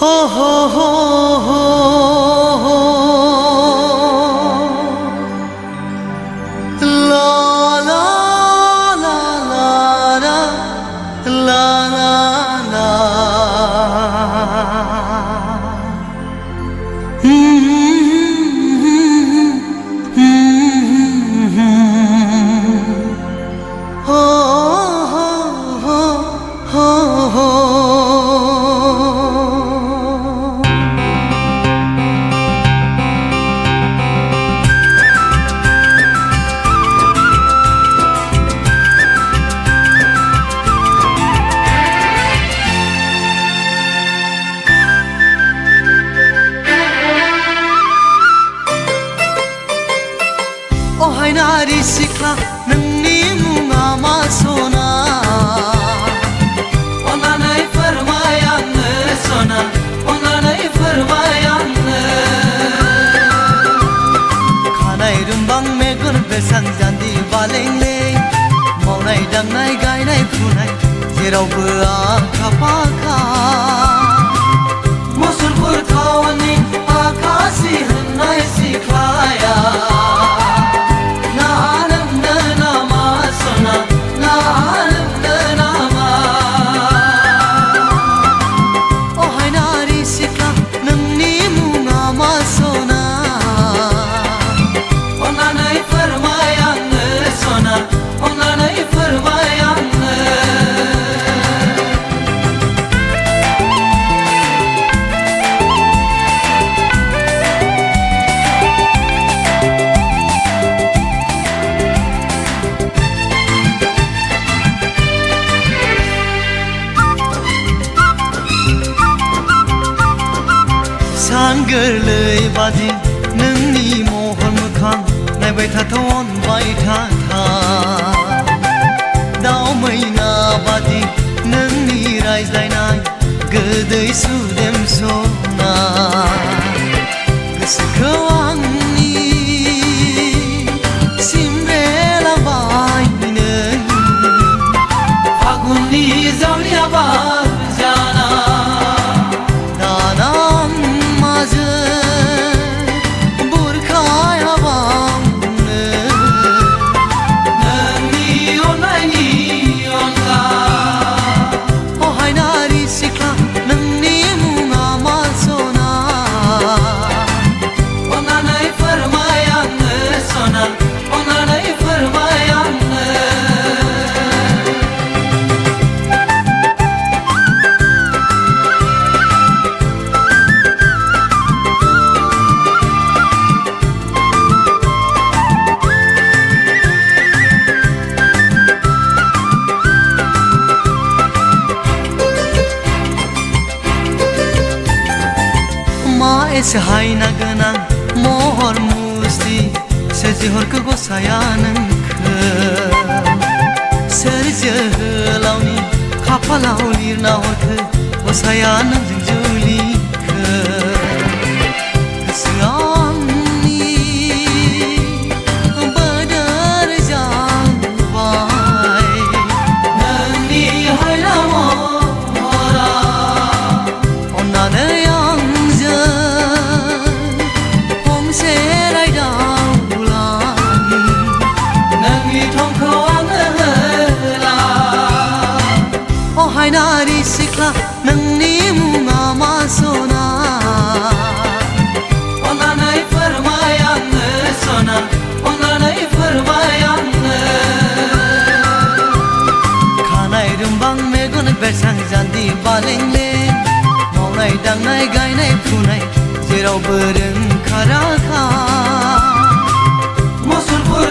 हो ला ला ला ला ला ला ला अहाय नारी सिख्ला नोंनि मुङा मा सना अन्नानै फोरमाय आंनो सना अन्नानै फोरमाय आंनो खानाय रुम्बां मेगन बेसां जान्जि बालें-लें मावनाय दांनाय गायनाय फुनाय जेरावबो आखा फाखा मुसलपुर टाउननि आखासि होननाय सिख्लाया सान गोरलै बादि नोंनि महर मोखां नायबाय थाथाव अनबाय थाथा दाउ मैना बादि नोंनि रायज्लायनाय गोदै सुदेम सना गोसोखौ आंनि सिमरेलाबाय नों फागुननि जावलिया बार जाना सहायना गोनां महर मुस्रि सोरजिहरखो गसाया नोंखो सोर जोहोलावनि खाफालाव लिरना हरखो गसाया नोंजों जुलिखो गोसोआ आंनि बोदोर जाबाय नोंनि हायना महरा अन्नानै अहाय नारी सिख्ला नोंनि मुङा मा सना अन्नानै फोरमाय आंनो सना अन्नानै फोरमाय आंनो खानाय रुम्बां मेगन बेरसां जान्जि बालें-लें मावनाय दांनाय गायनाय फुनाय जेरावबो रोंखा राखा मुसलपुर